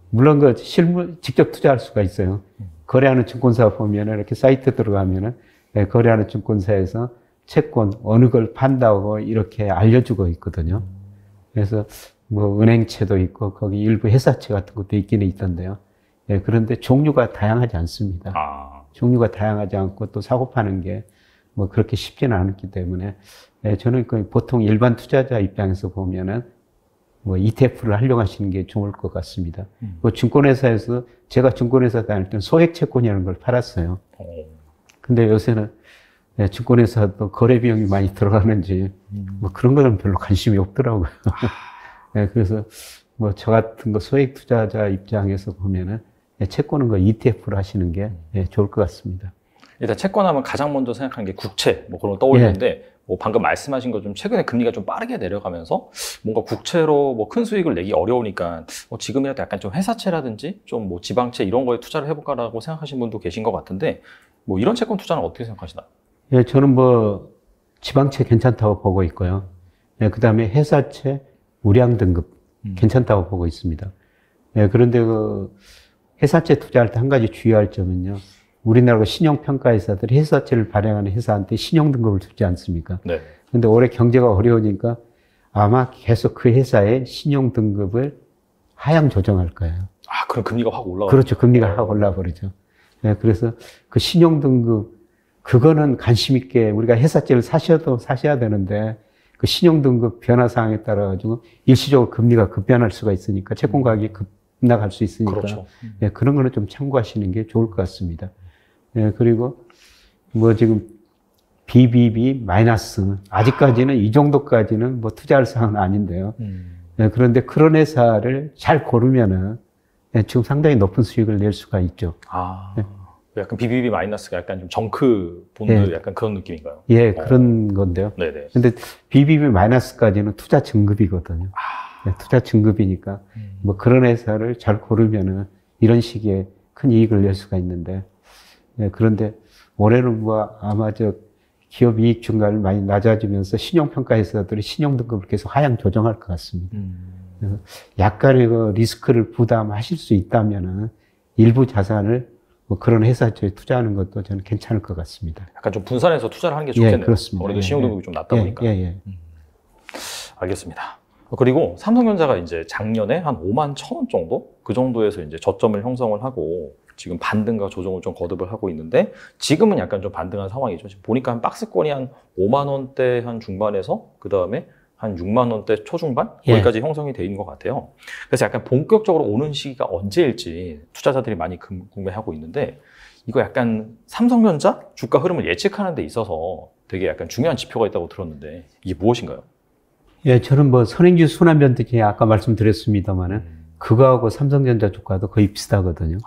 물론 그 실물 직접 투자할 수가 있어요. 거래하는 증권사 보면은 이렇게 사이트 들어가면은 거래하는 증권사에서 채권 어느 걸 판다고 이렇게 알려주고 있거든요. 그래서 뭐 은행채도 있고 거기 일부 회사채 같은 것도 있기는 있던데요. 예, 그런데 종류가 다양하지 않습니다. 종류가 다양하지 않고 또 사고 파는 게 뭐 그렇게 쉽지는 않기 때문에 저는 보통 일반 투자자 입장에서 보면은 뭐 ETF를 활용하시는 게 좋을 것 같습니다. 그 증권회사에서 제가 증권회사 다닐 때는 소액 채권이라는 걸 팔았어요. 근데 요새는 증권회사도 거래 비용이 많이 들어가는지 뭐 그런 거는 별로 관심이 없더라고요. 그래서 뭐 저 같은 거 소액 투자자 입장에서 보면은 채권은 거 ETF를 하시는 게 좋을 것 같습니다. 일단 채권하면 가장 먼저 생각하는 게 국채 뭐 그런 거 떠올리는데 뭐 방금 말씀하신 것처럼 최근에 금리가 좀 빠르게 내려가면서 뭔가 국채로 뭐 큰 수익을 내기 어려우니까 지금이라도 약간 좀 회사채라든지 좀 뭐 지방채 이런 거에 투자를 해볼까라고 생각하시는 분도 계신 것 같은데 뭐 이런 채권 투자는 어떻게 생각하시나요? 예, 저는 뭐 지방채 괜찮다고 보고 있고요. 그 다음에 회사채 우량 등급 괜찮다고 보고 있습니다. 예, 그런데 그 회사채 투자할 때 한 가지 주의할 점은요. 우리나라 신용평가회사들이 회사채를 발행하는 회사한테 신용등급을 주지 않습니까? 네. 근데 올해 경제가 어려우니까 아마 계속 그 회사의 신용등급을 하향 조정할 거예요. 아, 그럼 금리가 확 올라가요? 그렇죠. 금리가 확 올라 버리죠. 네, 그래서 그 신용등급, 그거는 관심 있게 우리가 회사채를 사셔야 되는데 그 신용등급 변화 사항에 따라 가지고 일시적으로 금리가 급변할 수가 있으니까 채권 가격이 급락할 수 있으니까 그렇죠. 네, 그런 거는 좀 참고하시는 게 좋을 것 같습니다. 네, 그리고 뭐 지금 BBB 마이너스 아직까지는 이 정도까지는 뭐 투자할 사항은 아닌데요. 네, 그런데 그런 회사를 잘 고르면은 네, 지금 상당히 높은 수익을 낼 수가 있죠. 아, 네. 약간 BBB 마이너스가 약간 좀 정크 본드 네. 약간 그런 느낌인가요? 예, 그런 건데요. 네네. 근데 BBB 마이너스까지는 투자 증급이거든요. 네, 투자 증급이니까 뭐 그런 회사를 잘 고르면은 이런 식의 큰 이익을 낼 수가 있는데, 네, 그런데 올해는 뭐 아마 저 기업 이익 증가를 많이 낮아지면서 신용평가 회사들이 신용등급을 계속 하향 조정할 것 같습니다. 그래서 약간의 그 리스크를 부담하실 수 있다면은 일부 자산을 뭐 그런 회사에 투자하는 것도 저는 괜찮을 것 같습니다. 약간 좀 분산해서 투자를 하는 게 좋겠네요. 예, 그렇습니다. 올해도 신용등급이 좀 낮다 보니까. 알겠습니다. 그리고 삼성전자가 이제 작년에 한 5만 1,000원 정도? 그 정도에서 이제 저점을 형성을 하고 지금 반등과 조정을 좀 거듭을 하고 있는데 지금은 약간 좀 반등한 상황이죠. 지금 보니까 한 박스권이 한 5만 원대 한 중반에서 그 다음에 한 6만 원대 초중반? 거기까지 형성이 돼 있는 것 같아요. 그래서 약간 본격적으로 오는 시기가 언제일지 투자자들이 많이 궁금해하고 있는데 이거 약간 삼성전자 주가 흐름을 예측하는 데 있어서 되게 약간 중요한 지표가 있다고 들었는데 이게 무엇인가요? 예, 저는 뭐 선행지수 순환변동치 아까 말씀드렸습니다만은 그거하고 삼성전자 주가도 거의 비슷하거든요.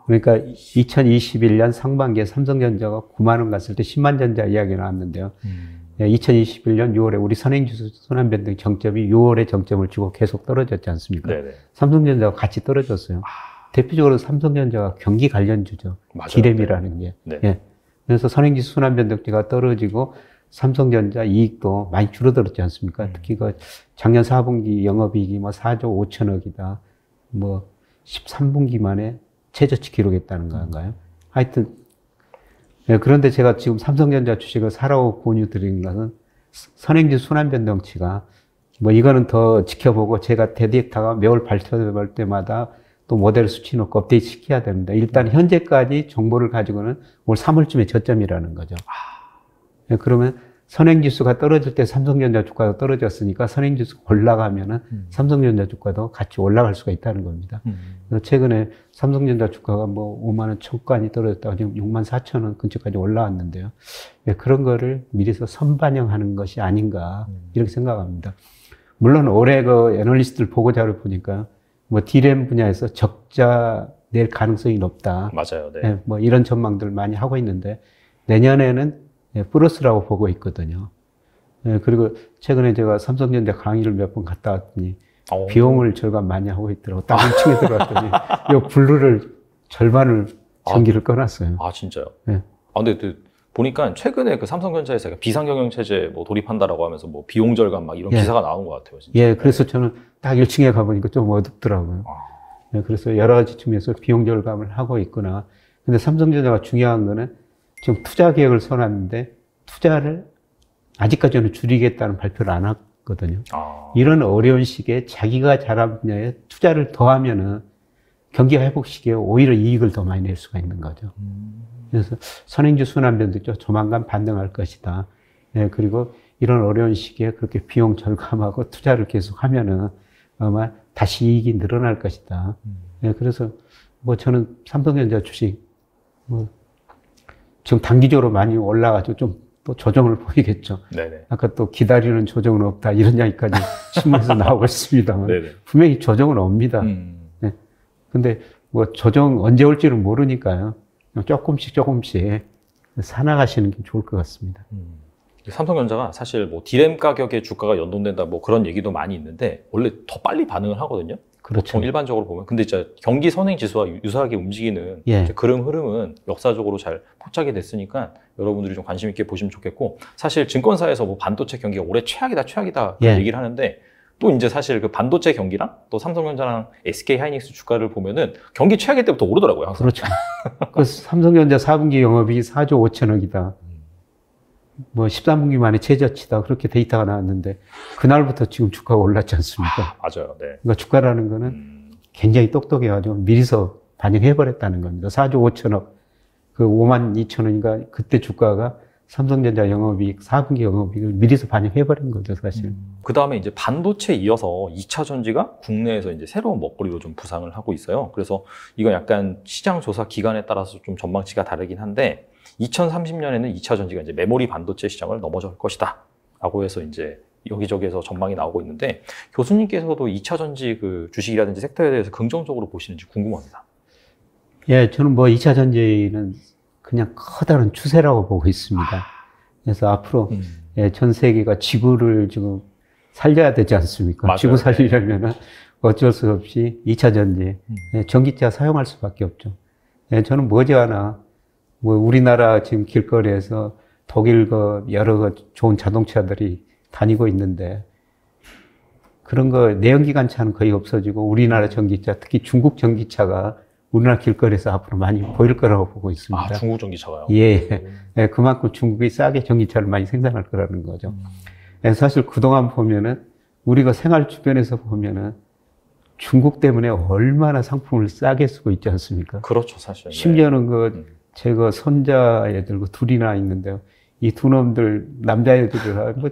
그러니까 2021년 상반기에 삼성전자가 9만 원 갔을 때 10만 전자 이야기 나왔는데요. 2021년 6월에 우리 선행지수 순환변동 정점이 6월에 정점을 치고 계속 떨어졌지 않습니까? 네네. 삼성전자가 같이 떨어졌어요. 대표적으로 삼성전자가 경기 관련주죠. 디램이라는 게. 네. 예. 그래서 선행지수 순환변동치가 떨어지고 삼성전자 이익도 많이 줄어들었지 않습니까? 특히 그 작년 4분기 영업이익이 뭐 4조 5천억이다. 뭐 13분기 만에 최저치 기록했다는 건가요? 하여튼 네, 그런데 제가 지금 삼성전자 주식을 사라고 권유드린 것은 선행지수 순환변동치가 뭐 이거는 더 지켜보고 제가 데이터가 매월 발표될 때마다 또 모델 수치 놓고 업데이트 시켜야 됩니다. 일단 현재까지 정보를 가지고는 올 3월쯤에 저점이라는 거죠. 네, 그러면 선행지수가 떨어질 때 삼성전자 주가가 떨어졌으니까 선행지수가 올라가면은 삼성전자 주가도 같이 올라갈 수가 있다는 겁니다. 그래서 최근에 삼성전자 주가가 뭐 5만 원 초반이 떨어졌다가 지금 6만 4천 원 근처까지 올라왔는데요. 네, 그런 거를 미리서 선반영하는 것이 아닌가 이렇게 생각합니다. 물론 올해 그 애널리스트들 보고자를 보니까 뭐 디램 분야에서 적자 낼 가능성이 높다. 맞아요. 네. 네, 뭐 이런 전망들 많이 하고 있는데 내년에는 플러스라고 보고 있거든요. 예, 그리고 최근에 제가 삼성전자 강의를 몇 번 갔다 왔더니 비용을 절감 많이 하고 있더라고요. 딱 1층에 들어갔더니 이 블루를 절반을 전기를 꺼놨어요. 아, 진짜요? 네. 근데 보니까 최근에 그 삼성전자에서 비상경영체제 뭐 도입한다라고 하면서 뭐 비용 절감 막 이런 기사가 나온 것 같아요. 진짜. 예, 그래서 저는 딱 1층에 가보니까 좀 어둡더라고요. 예, 그래서 여러 가지 측면에서 비용 절감을 하고 있구나. 근데 삼성전자가 중요한 거는 지금 투자 계획을 세워놨는데 투자를 아직까지는 줄이겠다는 발표를 안 했거든요. 이런 어려운 시기에 자기가 잘한 분야에 투자를 더하면은 경기 회복 시기에 오히려 이익을 더 많이 낼 수가 있는 거죠. 그래서 선행지수 순환변동치가 조만간 반등할 것이다. 예, 그리고 이런 어려운 시기에 그렇게 비용 절감하고 투자를 계속하면은 아마 다시 이익이 늘어날 것이다. 예, 그래서 뭐 저는 삼성전자 주식 뭐 지금 단기적으로 많이 올라가지고 좀 또 조정을 보이겠죠. 네네. 아까 또 기다리는 조정은 없다 이런 이야기까지 신문에서 나오고 있습니다만 분명히 조정은 옵니다. 네. 근데 뭐 조정 언제 올지는 모르니까요. 조금씩 사나가시는 게 좋을 것 같습니다. 삼성전자가 사실 뭐 디램 가격에 주가가 연동된다 뭐 그런 얘기도 많이 있는데 원래 더 빨리 반응을 하거든요. 그렇죠. 보통 일반적으로 보면. 근데 진짜 경기 선행 지수와 유사하게 움직이는 흐름은 역사적으로 잘 포착이 됐으니까 여러분들이 좀 관심 있게 보시면 좋겠고, 사실 증권사에서 뭐 반도체 경기가 올해 최악이다 얘기를 하는데 또 이제 사실 그 반도체 경기랑 또 삼성전자랑 SK 하이닉스 주가를 보면은 경기 최악일 때부터 오르더라고요. 항상. 그렇죠. 그 삼성전자 4분기 영업이익이 4조 5천억이다. 뭐 13분기 만에 최저치다. 그렇게 데이터가 나왔는데 그날부터 지금 주가가 올랐지 않습니까? 맞아요. 네. 그러니까 주가라는 거는 굉장히 똑똑해가지고 미리서 반영해버렸다는 겁니다. 4조 5천억, 그 5만 2천 원인가 그때 주가가 삼성전자 영업이익, 4분기 영업이익을 미리서 반영해버린 거죠, 사실. 그 다음에 이제 반도체에 이어서 2차 전지가 국내에서 이제 새로운 먹거리로 좀 부상을 하고 있어요. 그래서 이건 약간 시장 조사 기간에 따라서 좀 전망치가 다르긴 한데 2030년에는 2차 전지가 이제 메모리 반도체 시장을 넘어설 것이다. 라고 해서 이제 여기저기에서 전망이 나오고 있는데 교수님께서도 2차 전지 그 주식이라든지 섹터에 대해서 긍정적으로 보시는지 궁금합니다. 예, 저는 뭐 2차 전지는 그냥 커다란 추세라고 보고 있습니다. 그래서 앞으로 예, 전 세계가 지구를 지금 살려야 되지 않습니까? 맞아요. 지구 살리려면 어쩔 수 없이 2차 전지, 예, 전기차 사용할 수밖에 없죠. 예, 저는 머지않아 뭐 우리나라 지금 길거리에서 독일 여러 좋은 자동차들이 다니고 있는데 그런 거 내연기관차는 거의 없어지고 우리나라 전기차, 특히 중국 전기차가 우리나라 길거리에서 앞으로 많이 보일 거라고 보고 있습니다. 아, 중국 전기차가요? 예. 예, 그만큼 중국이 싸게 전기차를 많이 생산할 거라는 거죠. 예, 사실 그동안 보면은 우리가 생활 주변에서 보면은 중국 때문에 얼마나 상품을 싸게 쓰고 있지 않습니까? 그렇죠, 사실. 심지어는 제가 손자 애들 둘이나 있는데요. 이 두 놈들, 남자애들이라 뭐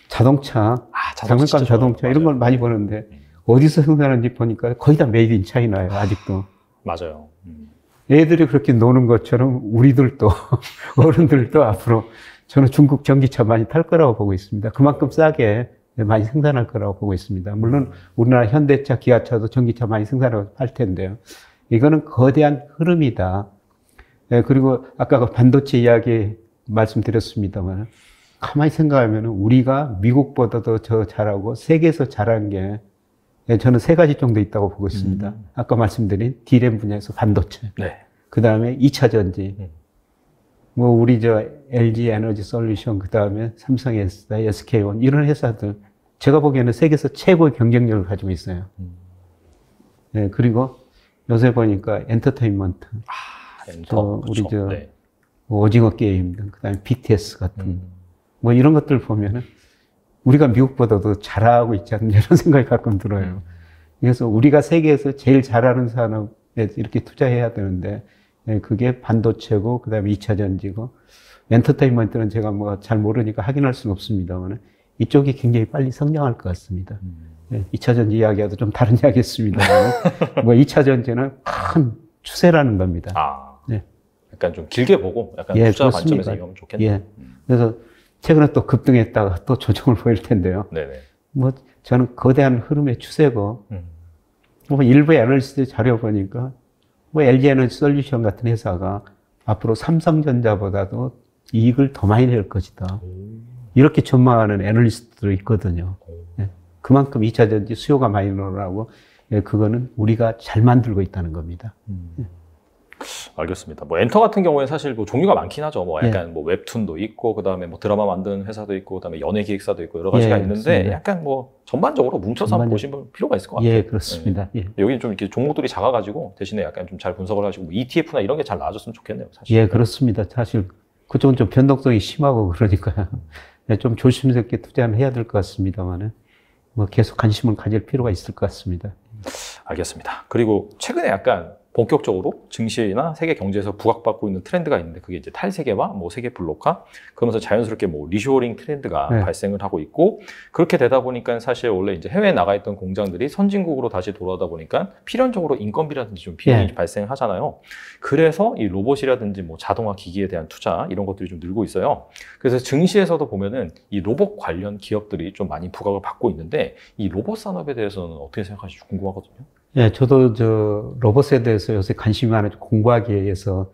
자동차, 장난감 자동차 이런 걸 많이 보는데 어디서 생산하는지 보니까 거의 다 메이드 인 차이나예요, 아직도. 맞아요. 애들이 그렇게 노는 것처럼 우리들도 어른들도 앞으로 저는 중국 전기차 많이 탈 거라고 보고 있습니다. 그만큼 싸게 많이 생산할 거라고 보고 있습니다. 물론 우리나라 현대차, 기아차도 전기차 많이 생산하고 할 텐데요. 이거는 거대한 흐름이다. 예, 그리고 아까 그 반도체 이야기 말씀드렸습니다만 가만히 생각하면 우리가 미국보다도 더 잘하고 세계에서 잘한 게 저는 세 가지 정도 있다고 보고 있습니다. 아까 말씀드린 D램 분야에서 반도체. 네. 그 다음에 2차 전지. 뭐, 우리 LG 에너지 솔루션, 그 다음에 삼성 S다, SK온, 이런 회사들. 제가 보기에는 세계에서 최고의 경쟁력을 가지고 있어요. 네, 그리고 요새 보니까 엔터테인먼트. 엔터. 우리 그렇죠. 네. 오징어 게임, 그 다음에 BTS 같은. 뭐 이런 것들 보면은 우리가 미국보다도 잘하고 있지 않나 이런 생각이 가끔 들어요. 그래서 우리가 세계에서 제일 잘하는 산업에 이렇게 투자해야 되는데 그게 반도체고 그다음에 2차 전지고 엔터테인먼트는 제가 뭐 잘 모르니까 확인할 수는 없습니다만 이쪽이 굉장히 빨리 성장할 것 같습니다. 2차 전지 이야기와도 좀 다른 이야기였습니다만 뭐 2차 전지는 큰 추세라는 겁니다. 아, 네. 약간 좀 길게 보고 약간 투자 그렇습니다. 관점에서 이해하면 좋겠네요. 예. 그래서 최근에 또 급등했다가 또 조정을 보일 텐데요. 네네. 뭐 저는 거대한 흐름의 추세고 뭐 일부 애널리스트 자료 보니까 뭐 LG 에너지 솔루션 같은 회사가 앞으로 삼성전자보다도 이익을 더 많이 낼 것이다. 이렇게 전망하는 애널리스트들이 있거든요. 예. 그만큼 2차 전지 수요가 많이 늘어나고 예, 그거는 우리가 잘 만들고 있다는 겁니다. 알겠습니다. 뭐 엔터 같은 경우에 사실 뭐 종류가 많긴 하죠. 뭐 약간 뭐 웹툰도 있고, 그 다음에 뭐 드라마 만드는 회사도 있고, 그 다음에 연예 기획사도 있고 여러 가지가 있는데 그렇습니다. 약간 뭐 전반적으로 뭉쳐서 한번 보시면 필요가 있을 것 같아요. 예, 그렇습니다. 예. 여기는 좀 이렇게 종목들이 작아가지고 대신에 약간 좀 잘 분석을 하시고 뭐 ETF나 이런 게 잘 나와줬으면 좋겠네요. 사실. 예, 그렇습니다. 사실 그쪽은 좀 변동성이 심하고 그러니까 좀 조심스럽게 투자는 해야 될 것 같습니다만은 뭐 계속 관심을 가질 필요가 있을 것 같습니다. 알겠습니다. 그리고 최근에 약간 본격적으로 증시나 세계 경제에서 부각받고 있는 트렌드가 있는데 그게 이제 탈세계화, 뭐 세계 블록화, 그러면서 자연스럽게 뭐 리쇼어링 트렌드가 발생을 하고 있고 그렇게 되다 보니까 사실 원래 이제 해외에 나가 있던 공장들이 선진국으로 다시 돌아오다 보니까 필연적으로 인건비라든지 좀 비용이 발생하잖아요. 그래서 이 로봇이라든지 뭐 자동화 기기에 대한 투자 이런 것들이 좀 늘고 있어요. 그래서 증시에서도 보면은 이 로봇 관련 기업들이 좀 많이 부각을 받고 있는데 이 로봇 산업에 대해서는 어떻게 생각하실지 궁금하거든요. 예, 저도 로봇에 대해서 요새 관심이 많아서 공부하기 위해서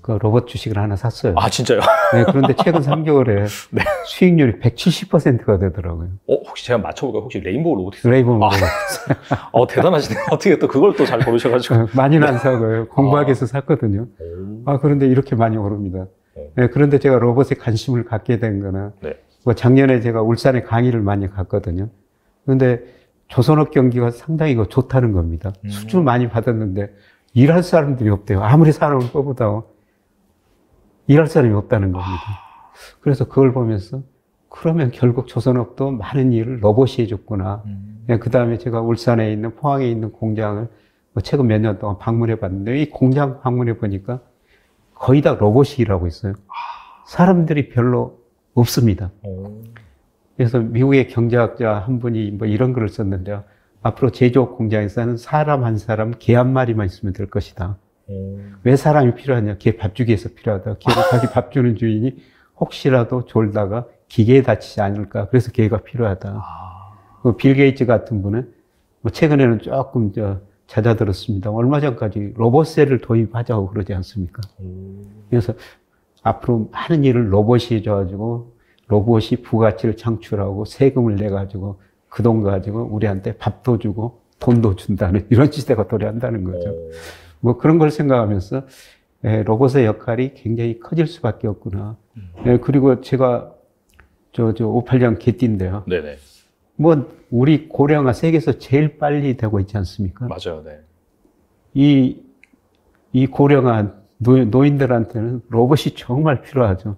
그 로봇 주식을 하나 샀어요. 아, 진짜요? 네, 그런데 최근 3개월에 네. 수익률이 170%가 되더라고요. 혹시 제가 맞춰볼까요? 혹시 레인보우 로보틱스? 레인보우 로보틱스. 대단하시네요. 어떻게 또 그걸 또 잘 고르셔가지고. 많이는 안 사고요. 공부하기 위해서 샀거든요. 그런데 이렇게 많이 오릅니다. 네, 그런데 제가 로봇에 관심을 갖게 된 거는 뭐 작년에 제가 울산에 강의를 많이 갔거든요. 근데 조선업 경기가 상당히 좋다는 겁니다. 수주 많이 받았는데 일할 사람들이 없대요. 아무리 사람을 뽑아도 일할 사람이 없다는 겁니다. 그래서 그걸 보면서 그러면 결국 조선업도 많은 일을 로봇이 해줬구나. 그 다음에 제가 울산에 있는 포항에 있는 공장을 최근 몇 년 동안 방문해 봤는데 이 공장 방문해 보니까 거의 다 로봇이 일하고 있어요. 사람들이 별로 없습니다. 그래서 미국의 경제학자 한 분이 뭐 이런 글을 썼는데요. 앞으로 제조업 공장에서는 사람 한 사람, 개 한 마리만 있으면 될 것이다. 왜 사람이 필요하냐? 개 밥 주기 위해서 필요하다. 개가 자기 밥 주는 주인이 혹시라도 졸다가 기계에 다치지 않을까. 그래서 개가 필요하다. 빌 게이츠 같은 분은 뭐 최근에는 조금 잦아들었습니다. 얼마 전까지 로봇세를 도입하자고 그러지 않습니까? 그래서 앞으로 많은 일을 로봇이 해줘가지고 로봇이 부가치를 창출하고 세금을 내가지고 그 돈 가지고 우리한테 밥도 주고 돈도 준다는 이런 시대가 도래한다는 거죠. 뭐 그런 걸 생각하면서 로봇의 역할이 굉장히 커질 수밖에 없구나. 그리고 제가 582형 개띠인데요. 네네. 뭐 우리 고령화 세계에서 제일 빨리 되고 있지 않습니까? 맞아요. 네. 이 고령화 노인들한테는 로봇이 정말 필요하죠.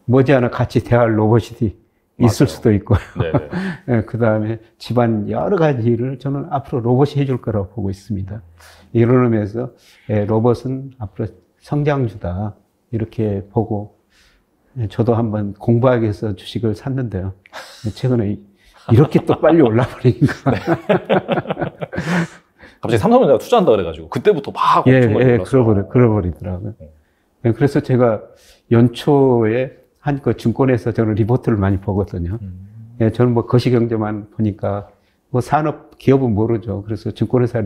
머지않아 같이 대화할 로봇이 있을 수도 있고요. 그 다음에 집안 여러 가지 일을 저는 앞으로 로봇이 해줄 거라고 보고 있습니다. 이런 의미에서 로봇은 앞으로 성장주다 이렇게 보고 저도 한번 공부하기 위해서 주식을 샀는데요. 최근에 이렇게 또 빨리 올라버리니까. 갑자기 삼성전자가 투자한다 그래가지고 그때부터 막 엄청 많이 올랐어요. 그러버리더라고요. 그래서 제가 연초에 한 그 증권에서 저는 리포트를 많이 보거든요. 저는 뭐 거시경제만 보니까 뭐 산업 기업은 모르죠. 그래서 증권회사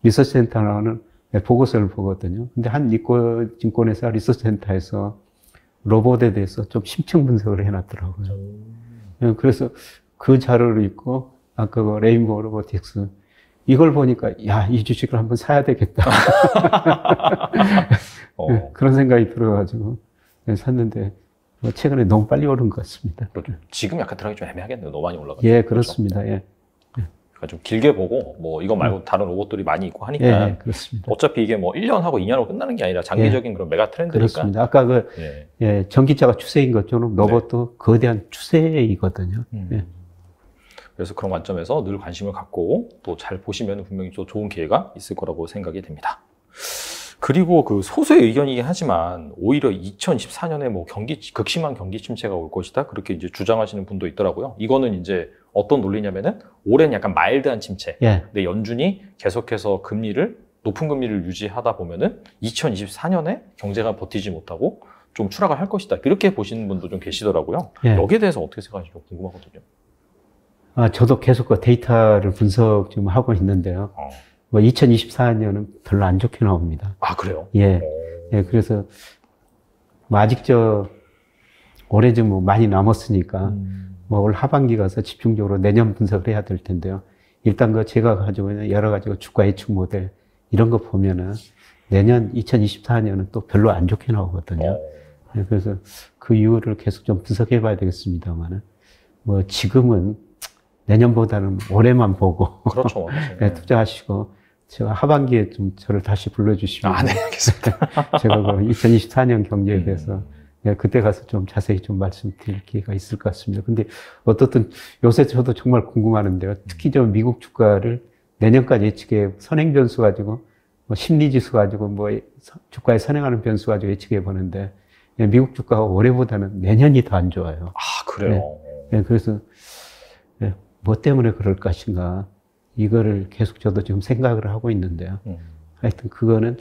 리서치 센터는 보고서를 보거든요. 근데 한 증권회사 리서치 센터에서 로봇에 대해서 좀 심층 분석을 해놨더라고요. 그래서 그 자료를 읽고 아까 그 레인보우 로보틱스 이걸 보니까 야, 이 주식을 한번 사야 되겠다. 그런 생각이 들어가지고 샀는데 최근에 너무 빨리 오른 것 같습니다. 지금 약간 들어가기 좀 애매하겠네요. 너무 많이 올라가지고. 예, 그렇습니다. 예. 그러니까 좀 길게 보고 뭐 이거 말고 다른 로봇들이 많이 있고 하니까 그렇습니다. 어차피 이게 뭐 1년 하고 2년 하고 끝나는 게 아니라 장기적인 그런 메가 트렌드니까. 그렇습니다. 아까 전기차가 추세인 것처럼 로봇도 거대한 추세이거든요. 그래서 그런 관점에서 늘 관심을 갖고 또 잘 보시면 분명히 또 좋은 기회가 있을 거라고 생각이 됩니다. 그리고 그 소수의 의견이긴 하지만 오히려 2024년에 뭐 극심한 경기 침체가 올 것이다 그렇게 이제 주장하시는 분도 있더라고요. 이거는 이제 어떤 논리냐면은 올해는 약간 마일드한 침체. 근데 연준이 계속해서 높은 금리를 유지하다 보면은 2024년에 경제가 버티지 못하고 좀 추락을 할 것이다. 이렇게 보시는 분도 좀 계시더라고요. 여기에 대해서 어떻게 생각하시는지 좀 궁금하거든요. 저도 계속 그 데이터를 분석 좀 하고 있는데요. 뭐 2024년은 별로 안 좋게 나옵니다. 아, 그래요? 그래서 뭐 아직 올해 좀 뭐 많이 남았으니까 뭐 올 하반기 가서 집중적으로 내년 분석을 해야 될 텐데요. 일단 제가 가지고 있는 여러 가지 주가 예측 모델 이런 거 보면은 내년 2024년은 또 별로 안 좋게 나오거든요. 그래서 그 이유를 계속 좀 분석해 봐야 되겠습니다만은 뭐 지금은 내년보다는 올해만 보고 그렇죠. 투자하시고 제가 하반기에 좀 저를 다시 불러주시면 네, 알겠습니다. 제가 그 2024년 경제에 대해서 그때 가서 좀 자세히 좀 말씀드릴 기회가 있을 것 같습니다. 근데 어떻든 요새 저도 정말 궁금하는데요. 특히 좀 미국 주가를 내년까지 예측해 선행 변수 가지고 뭐 심리 지수 가지고 뭐 주가에 선행하는 변수 가지고 예측해 보는데 미국 주가가 올해보다는 내년이 더 안 좋아요. 아, 그래요? 그래서 뭐 때문에 그럴 것인가 이거를 계속 저도 지금 생각을 하고 있는데요. 하여튼 그거는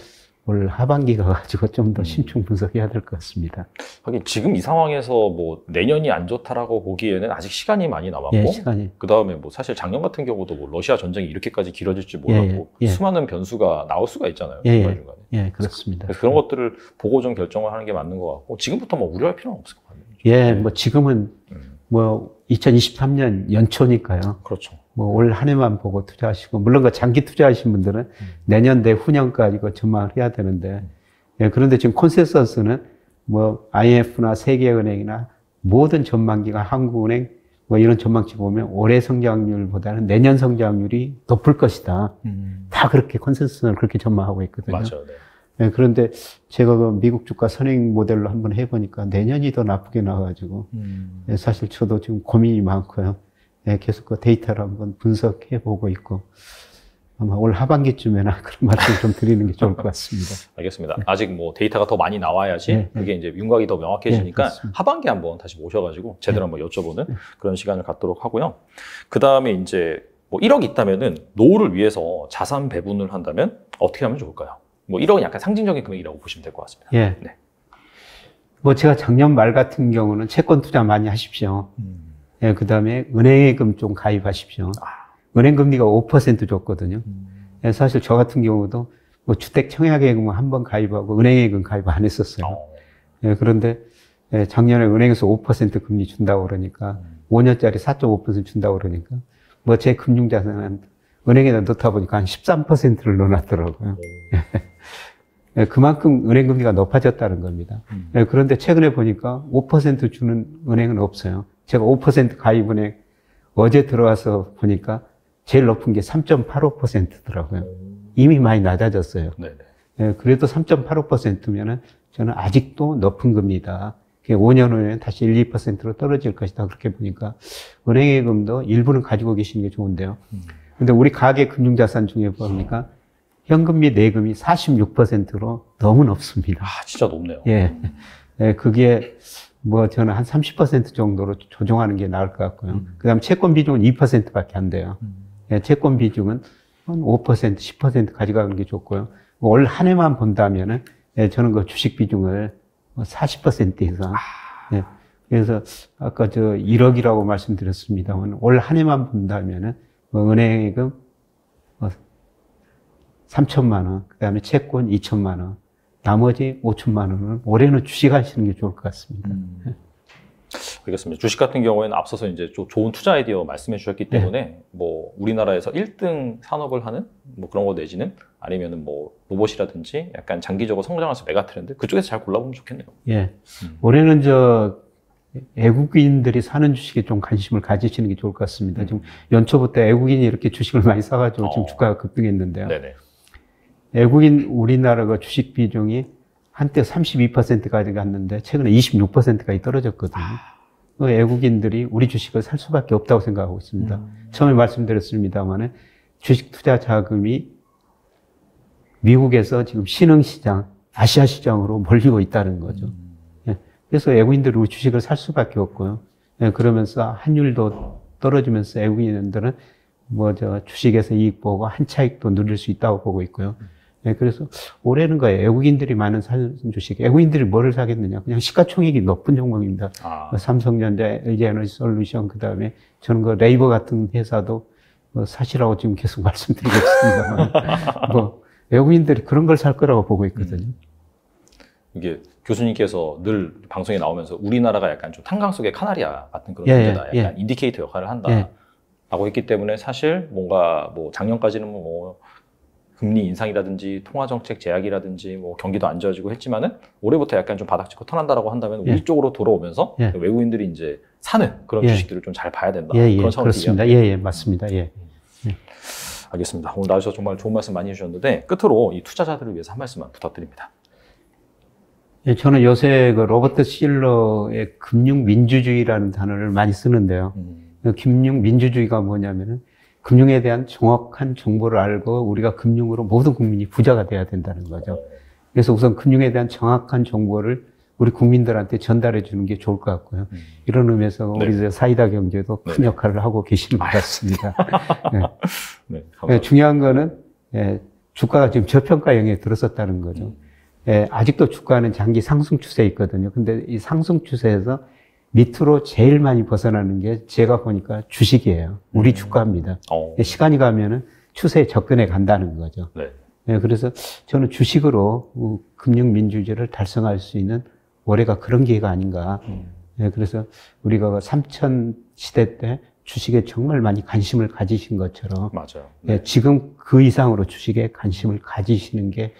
올 하반기 가가지고 좀 더 심층 분석해야 될 것 같습니다. 하긴 지금 이 상황에서 뭐 내년이 안 좋다라고 보기에는 아직 시간이 많이 남았고, 그 다음에 뭐 사실 작년 같은 경우도 뭐 러시아 전쟁이 이렇게까지 길어질지 몰라도 수많은 변수가 나올 수가 있잖아요. 중간중간에. 그렇습니다. 그래서 그런 것들을 보고 좀 결정을 하는 게 맞는 것 같고, 지금부터 뭐 우려할 필요는 없을 것 같아요. 뭐 지금은 뭐 2023년 연초니까요. 그렇죠. 뭐 올 한 해만 보고 투자하시고, 물론 그 장기 투자하신 분들은 내년 내후년까지 그 전망을 해야 되는데, 그런데 지금 콘센서스는 뭐 IMF나 세계은행이나 모든 전망기가 한국은행 뭐 이런 전망치 보면 올해 성장률보다는 내년 성장률이 높을 것이다. 다 그렇게 컨센서스를 그렇게 전망하고 있거든요. 맞아요. 네. 네, 그런데 제가 그 미국 주가 선행 모델로 한번 해보니까 내년이 더 나쁘게 나와가지고 네, 사실 저도 지금 고민이 많고요. 네, 계속 그 데이터를 한번 분석해보고 있고 아마 올 하반기쯤에나 그런 말씀을 좀 드리는 게 좋을 것 같습니다. 알겠습니다. 아직 뭐 데이터가 더 많이 나와야지 그게 이제 윤곽이 더 명확해지니까 하반기 한번 다시 모셔가지고 제대로 한번 여쭤보는 그런 시간을 갖도록 하고요. 그 다음에 이제 뭐 1억 있다면은 노후를 위해서 자산 배분을 한다면 어떻게 하면 좋을까요? 뭐 1억은 약간 상징적인 금액이라고 보시면 될 것 같습니다. 예. 네. 뭐 제가 작년 말 같은 경우는 채권 투자 많이 하십시오. 예, 그 다음에 은행예금 좀 가입하십시오. 은행 금리가 5% 줬거든요. 예, 사실 저 같은 경우도 뭐 주택 청약예금 한번 가입하고 은행예금 가입 안 했었어요. 예, 그런데 예, 작년에 은행에서 5% 금리 준다고 그러니까 5년짜리 4.5% 준다고 그러니까 뭐 제 금융자산은 은행에다 넣다 보니까 한 13%를 넣어놨더라고요. 예, 그만큼 은행 금리가 높아졌다는 겁니다. 예, 그런데 최근에 보니까 5% 주는 은행은 없어요. 제가 5% 가입은행 어제 들어와서 보니까 제일 높은 게 3.85%더라고요. 이미 많이 낮아졌어요. 예, 그래도 3.85%면은 저는 아직도 높은 금리다. 5년 후에는 다시 1, 2%로 떨어질 것이다. 그렇게 보니까 은행예금도 일부는 가지고 계시는 게 좋은데요. 근데 우리 가계 금융자산 중에 보니까 현금비 내금이 46%로 너무 높습니다. 아, 진짜 높네요. 예. 예, 그게 뭐 저는 한 30% 정도로 조정하는 게 나을 것 같고요. 그 다음 채권 비중은 2%밖에 안 돼요. 예, 채권 비중은 한 5%, 10% 가져가는 게 좋고요. 올 한 해만 본다면은, 예, 저는 그 주식 비중을 40% 이상. 예, 그래서 아까 저 1억이라고 말씀드렸습니다만, 올 한 해만 본다면은, 뭐 은행예금 3천만 원, 그 다음에 채권 2천만 원, 나머지 5천만 원은 올해는 주식 하시는 게 좋을 것 같습니다. 알겠습니다. 주식 같은 경우에는 앞서서 이제 좀 좋은 투자 아이디어 말씀해 주셨기 때문에 뭐 우리나라에서 1등 산업을 하는 뭐 그런 거 내지는 아니면은 뭐 로봇이라든지 약간 장기적으로 성장해서 메가 트렌드 그쪽에서 잘 골라보면 좋겠네요. 예. 올해는 저 외국인들이 사는 주식에 좀 관심을 가지시는 게 좋을 것 같습니다. 지금 연초부터 외국인이 이렇게 주식을 많이 사가지고 지금 주가가 급등했는데요. 네네. 외국인 우리나라가 주식 비중이 한때 32%까지 갔는데 최근에 26%까지 떨어졌거든요. 외국인들이 우리 주식을 살 수밖에 없다고 생각하고 있습니다. 처음에 말씀드렸습니다만 주식 투자 자금이 미국에서 지금 신흥시장, 아시아 시장으로 몰리고 있다는 거죠. 그래서 외국인들이 우리 주식을 살 수밖에 없고요. 그러면서 환율도 떨어지면서 외국인들은 뭐 저 주식에서 이익 보고 한 차익도 누릴 수 있다고 보고 있고요. 그래서 올해는 거예요. 외국인들이 많은 사는 주식. 외국인들이 뭐를 사겠느냐. 그냥 시가총액이 높은 종목입니다. 삼성전자, LG에너지솔루션, 그 다음에 저는 그 네이버 같은 회사도 사시라고 지금 계속 말씀드리고 있습니다만, 뭐, 외국인들이 그런 걸 살 거라고 보고 있거든요. 이게 교수님께서 늘 방송에 나오면서 우리나라가 약간 좀 탄광 속의 카나리아 같은 그런 존재다. 약간 인디케이터 역할을 한다. 라고 했기 때문에 사실 뭔가 뭐 작년까지는 뭐 금리 인상이라든지 통화정책 제약이라든지 뭐 경기도 안 좋아지고 했지만은 올해부터 약간 좀 바닥 짚고 턴한다라고 한다면 우리 쪽으로 돌아오면서 외국인들이 이제 사는 그런 주식들을 좀 잘 봐야 된다. 그런 차원에서 그렇습니다. 예, 맞습니다. 예. 알겠습니다. 오늘 나와주셔서 정말 좋은 말씀 많이 해주셨는데 끝으로 이 투자자들을 위해서 한 말씀만 부탁드립니다. 예, 저는 요새 그 로버트 실러의 금융민주주의라는 단어를 많이 쓰는데요. 금융민주주의가 뭐냐면은 금융에 대한 정확한 정보를 알고 우리가 금융으로 모든 국민이 부자가 돼야 된다는 거죠. 그래서 우선 금융에 대한 정확한 정보를 우리 국민들한테 전달해 주는 게 좋을 것 같고요. 이런 의미에서 우리 사이다 경제도 큰 역할을 하고 계시는 것 같습니다. 중요한 거는 주가가 지금 저평가형에 들어섰다는 거죠. 아직도 주가는 장기 상승 추세에 있거든요. 근데 이 상승 추세에서 밑으로 제일 많이 벗어나는 게 제가 보니까 주식이에요. 우리 주가입니다. 시간이 가면은 추세에 접근해 간다는 거죠. 그래서 저는 주식으로 금융민주주의를 달성할 수 있는 올해가 그런 기회가 아닌가. 그래서 우리가 3000 시대 때 주식에 정말 많이 관심을 가지신 것처럼 맞아요. 지금 그 이상으로 주식에 관심을 가지시는 게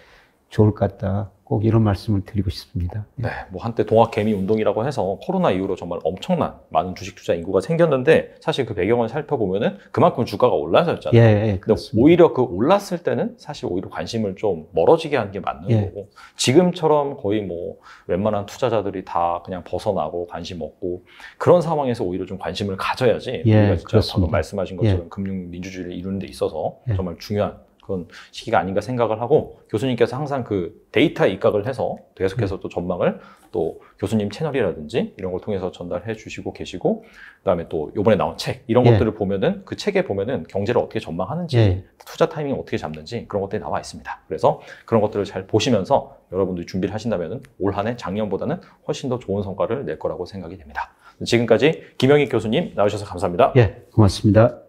좋을 것 같다. 꼭 이런 말씀을 드리고 싶습니다. 네, 뭐 한때 동학개미 운동이라고 해서 코로나 이후로 정말 엄청난 많은 주식 투자 인구가 생겼는데 사실 그 배경을 살펴보면은 그만큼 주가가 올라서였잖아요. 예, 근데 오히려 그 올랐을 때는 사실 오히려 관심을 좀 멀어지게 하는 게 맞는 거고 지금처럼 거의 뭐 웬만한 투자자들이 다 그냥 벗어나고 관심 없고 그런 상황에서 오히려 좀 관심을 가져야지 우리가 진짜 방금 말씀하신 것처럼 금융 민주주의를 이루는 데 있어서 정말 중요한 그런 시기가 아닌가 생각을 하고 교수님께서 항상 그 데이터에 입각을 해서 계속해서 또 전망을 또 교수님 채널이라든지 이런 걸 통해서 전달해 주시고 계시고 그다음에 또 이번에 나온 책 이런 것들을 보면은 그 책에 보면은 경제를 어떻게 전망하는지 투자 타이밍을 어떻게 잡는지 그런 것들이 나와 있습니다. 그래서 그런 것들을 잘 보시면서 여러분들이 준비를 하신다면은 올 한 해 작년보다는 훨씬 더 좋은 성과를 낼 거라고 생각이 됩니다. 지금까지 김영익 교수님 나오셔서 감사합니다. 고맙습니다.